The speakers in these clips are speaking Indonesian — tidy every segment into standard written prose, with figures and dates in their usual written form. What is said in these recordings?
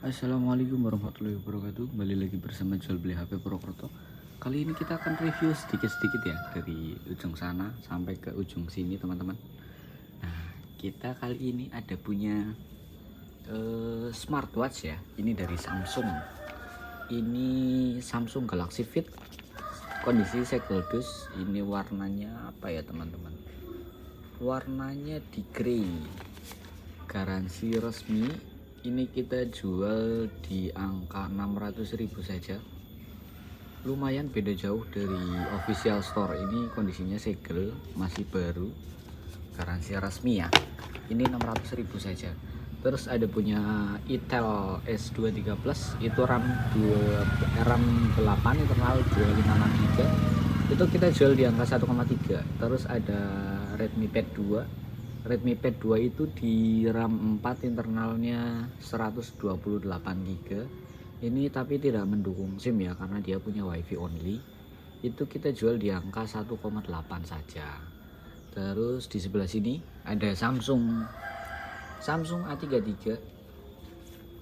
Assalamualaikum warahmatullahi wabarakatuh. Kembali lagi bersama Jual Beli HP Purwokerto. Kali ini kita akan review sedikit-sedikit ya, dari ujung sana sampai ke ujung sini teman-teman. Nah, kita kali ini ada punya smartwatch ya. Ini dari Samsung. Ini Samsung Galaxy Fit. Kondisi segel dus. Ini warnanya apa ya teman-teman? Warnanya di grey. Garansi resmi. Ini kita jual di angka 600.000 saja. Lumayan beda jauh dari official store. Ini kondisinya segel, masih baru, garansi resmi ya. Ini 600.000 saja. Terus ada punya Itel S23 Plus, itu RAM 8 internal 256 GB. Itu kita jual di angka 1,3. Terus ada Redmi Pad 2. Redmi Pad 2 itu di RAM 4 internalnya 128 GB. Ini tapi tidak mendukung SIM ya, karena dia punya WiFi only. Itu kita jual di angka 1,8 saja. Terus di sebelah sini ada Samsung A33.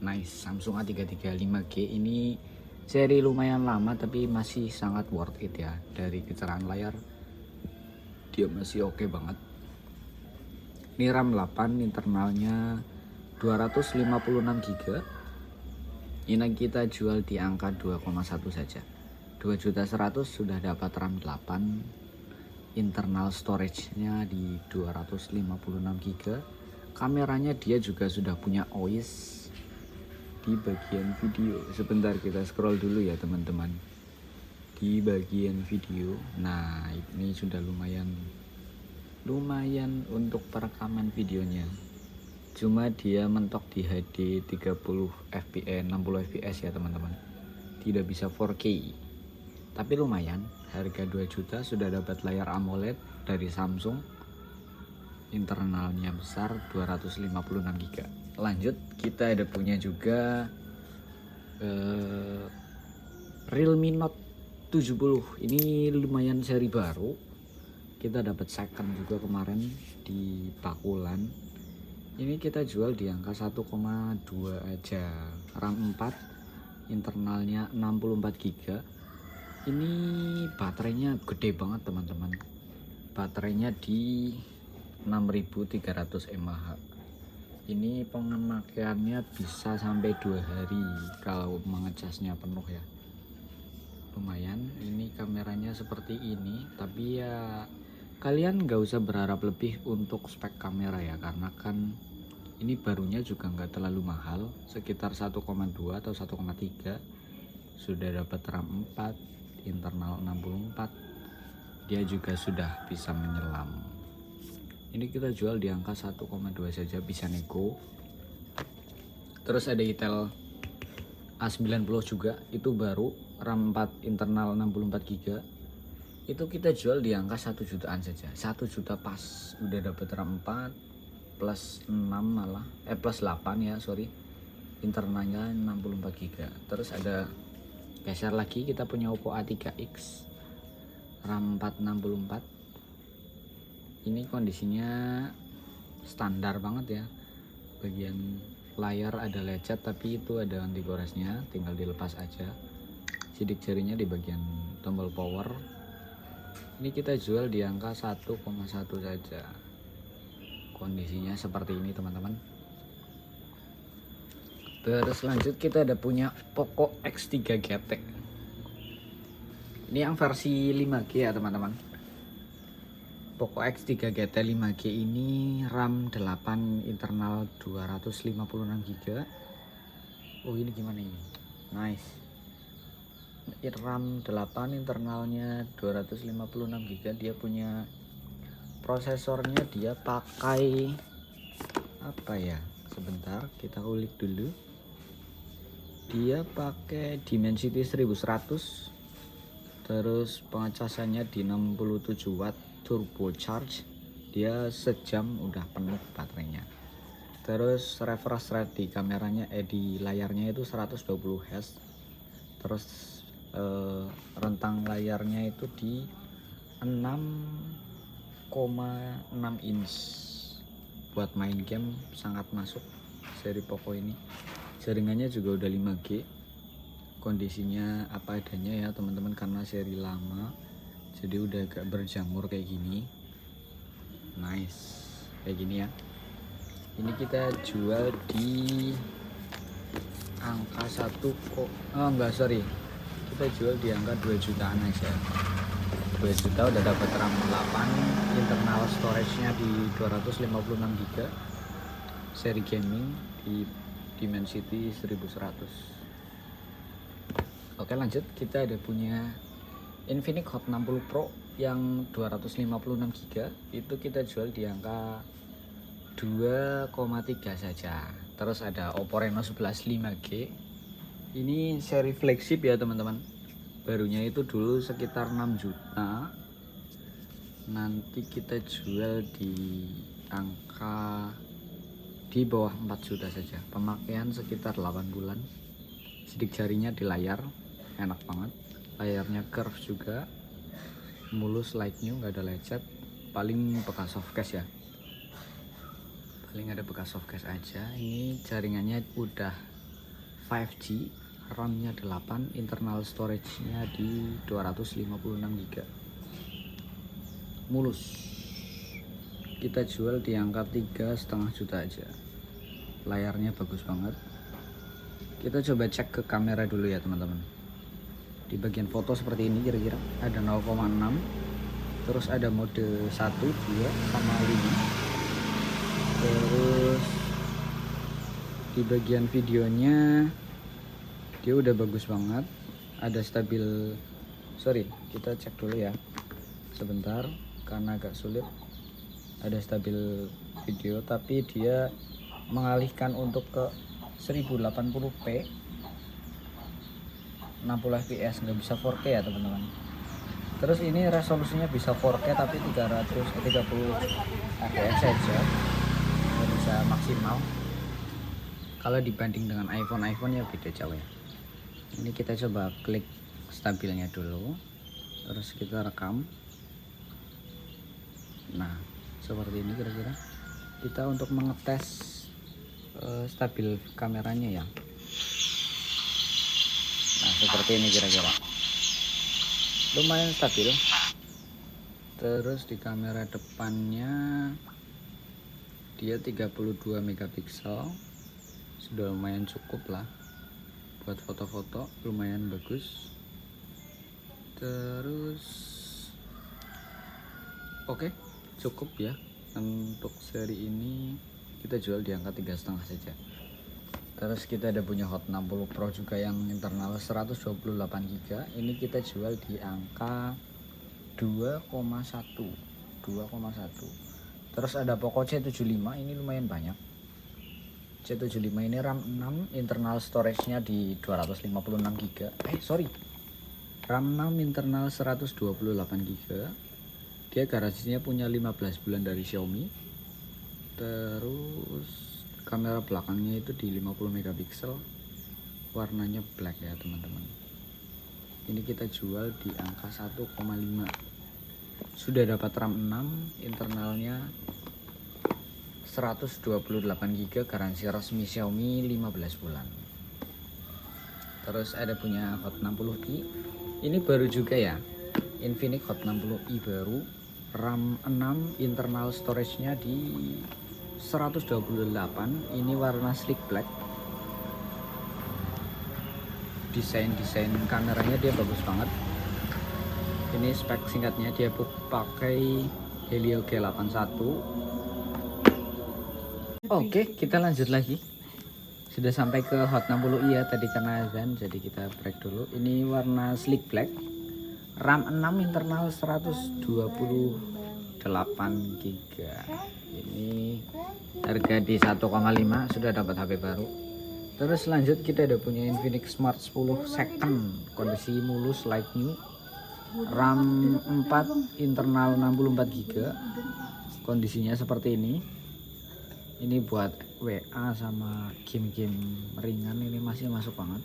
Nice, Samsung A33 5G. Ini seri lumayan lama tapi masih sangat worth it ya. Dari kecerahan layar dia masih oke banget. Ini RAM 8, internalnya 256 GB. Ini kita jual di angka 2,1 saja. 2.100.000 sudah dapat RAM 8. Internal storage-nya di 256 GB. Kameranya dia juga sudah punya OIS di bagian video. Sebentar kita scroll dulu ya teman-teman. Di bagian video. Nah, ini sudah lumayan untuk perekaman videonya. Cuma dia mentok di HD 30 fps 60 fps ya teman-teman, tidak bisa 4K. Tapi lumayan, harga 2 juta sudah dapat layar AMOLED dari Samsung. Internalnya besar, 256 GB. Lanjut, kita ada punya juga Realme Note 70. Ini lumayan seri baru. Kita dapat second juga kemarin di Pakulan. Ini kita jual di angka 1,2 aja. RAM 4, internalnya 64 GB. Ini baterainya gede banget teman-teman. Baterainya di 6300 mAh. Ini pemakaiannya bisa sampai 2 hari kalau mengecasnya penuh ya. Lumayan. Ini kameranya seperti ini, tapi ya kalian nggak usah berharap lebih untuk spek kamera ya, karena kan ini barunya juga nggak terlalu mahal, sekitar 1,2 atau 1,3. Sudah dapat RAM 4, internal 64. Dia juga sudah bisa menyelam. Ini kita jual di angka 1,2 saja, bisa nego. Terus ada Itel A90 juga, itu baru, RAM 4, internal 64 GB. Itu kita jual di angka 1 jutaan saja. 1 juta pas, udah dapat RAM 4 plus 6 malah, plus 8 ya, sorry. Internalnya 64 GB. Terus ada geser lagi, kita punya Oppo A3X, RAM 464. Ini kondisinya standar banget ya. Bagian layar ada lecet, tapi itu ada anti goresnya, tinggal dilepas aja. Sidik jarinya di bagian tombol power. Ini kita jual di angka 1,1 saja. Kondisinya seperti ini teman-teman. Terus lanjut, kita ada punya Poco X3 GT. Ini yang versi 5G ya teman-teman. Poco X3 GT 5G ini RAM 8, internal 256 GB. Oh, ini gimana ini? Nice. RAM 8, internalnya 256 GB. Dia punya prosesornya, dia pakai apa ya, sebentar kita ulik dulu. Dia pakai Dimensity 1100. Terus pengecasannya di 67 watt turbo charge. Dia sejam udah penuh baterainya. Terus refresh rate di kameranya, di layarnya itu 120 Hz. Terus rentang layarnya itu di 6,6 inch. Buat main game sangat masuk seri Poco ini. Jaringannya juga udah 5G. Kondisinya apa adanya ya teman-teman, karena seri lama jadi udah agak berjamur kayak gini. Nice kayak gini ya. Ini kita jual di angka kita jual di angka 2 jutaan aja. 2 juta udah dapat RAM 8, internal storage nya di 256 GB, seri gaming di Dimensity 1100. Oke lanjut, kita ada punya Infinix Hot 60 Pro yang 256 GB, itu kita jual di angka 2,3 saja. Terus ada Oppo Reno 11 5G, ini seri flagship ya teman-teman, barunya itu dulu sekitar 6 juta, nanti kita jual di angka di bawah 4 juta saja. Pemakaian sekitar 8 bulan, sidik jarinya di layar enak banget, layarnya curve juga, mulus like new, nggak ada lecet, paling bekas softcase ya, paling ada bekas softcase aja. Ini jaringannya udah 5G, RAM-nya 8, internal storage-nya di 256 GB, mulus. Kita jual di angka 3,5 juta aja, layarnya bagus banget. Kita coba cek ke kamera dulu ya teman-teman. Di bagian foto seperti ini kira-kira ada 0,6, terus ada mode 1, 2 sama 5. Terus di bagian videonya dia udah bagus banget, ada stabil. Kita cek dulu ya sebentar karena agak sulit. Ada stabil video tapi dia mengalihkan untuk ke 1080p 60 fps, nggak bisa 4K ya teman-teman. Terus ini resolusinya bisa 4K tapi 330 fps saja, nggak bisa maksimal. Kalau dibanding dengan iPhone ya beda jauh ya. Ini kita coba klik stabilnya dulu, terus kita rekam. Nah seperti ini kira-kira kita untuk mengetes stabil kameranya ya. Nah seperti ini kira-kira, lumayan stabil. Terus di kamera depannya dia 32 megapiksel, sudah lumayan cukup lah buat foto-foto, lumayan bagus. Terus oke, cukup ya untuk seri ini. Kita jual di angka 3,5 saja. Terus kita ada punya Hot 60 Pro juga yang internal 128 GB, ini kita jual di angka 2,1. Terus ada Poco C75, ini lumayan banyak. C75 ini RAM 6, internal storage-nya di 256 GB. RAM 6, internal 128 GB. Dia garasinya punya 15 bulan dari Xiaomi. Terus kamera belakangnya itu di 50 megapiksel, warnanya black ya teman-teman. Ini kita jual di angka 1,5. Sudah dapat RAM 6, internalnya 128 GB, garansi resmi Xiaomi 15 bulan. Terus ada punya Hot 60i, ini baru juga ya, Infinix Hot 60i baru, RAM 6, internal storage-nya di 128. Ini warna sleek black. Desain kameranya dia bagus banget. Ini spek singkatnya, dia pakai Helio G81. Oke, kita lanjut lagi. Sudah sampai ke Hot 60i ya tadi karena azan, jadi kita break dulu. Ini warna sleek black, RAM 6, internal 128 GB. Ini harga di 1,5, sudah dapat HP baru. Terus lanjut kita ada punya Infinix Smart 10 second, kondisi mulus like new, RAM 4, internal 64 GB. Kondisinya seperti ini. Ini buat WA sama game-game ringan, ini masih masuk banget.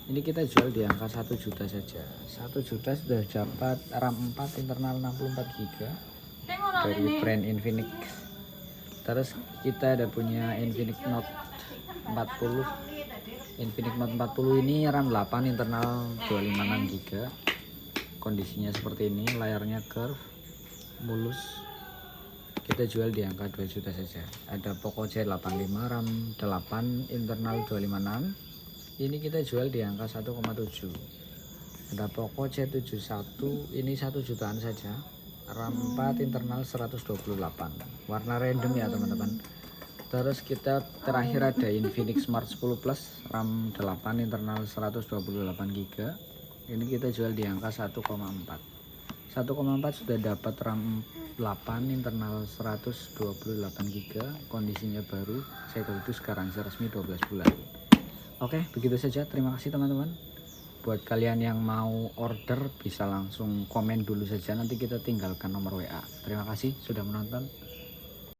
Ini kita jual di angka 1 juta saja. 1 juta sudah dapat RAM 4, internal 64 GB dari brand Infinix. Terus kita ada punya Infinix Note 40 Infinix Note 40 ini RAM 8 internal 256 GB. Kondisinya seperti ini, layarnya curve, mulus. Kita jual di angka 2 juta saja. Ada Poco C85 RAM 8 internal 256. Ini kita jual di angka 1,7. Ada Poco C71, ini 1 jutaan saja. RAM 4 internal 128. Warna random ya teman-teman. Terus kita terakhir ada Infinix Smart 10 Plus RAM 8 internal 128 GB. Ini kita jual di angka 1,4. 1,4 sudah dapat RAM 8 internal 128 GB, kondisinya baru, sekaligus garansi resmi 12 bulan. Oke, begitu saja. Terima kasih teman-teman. Buat kalian yang mau order bisa langsung komen dulu saja, nanti kita tinggalkan nomor WA. Terima kasih sudah menonton.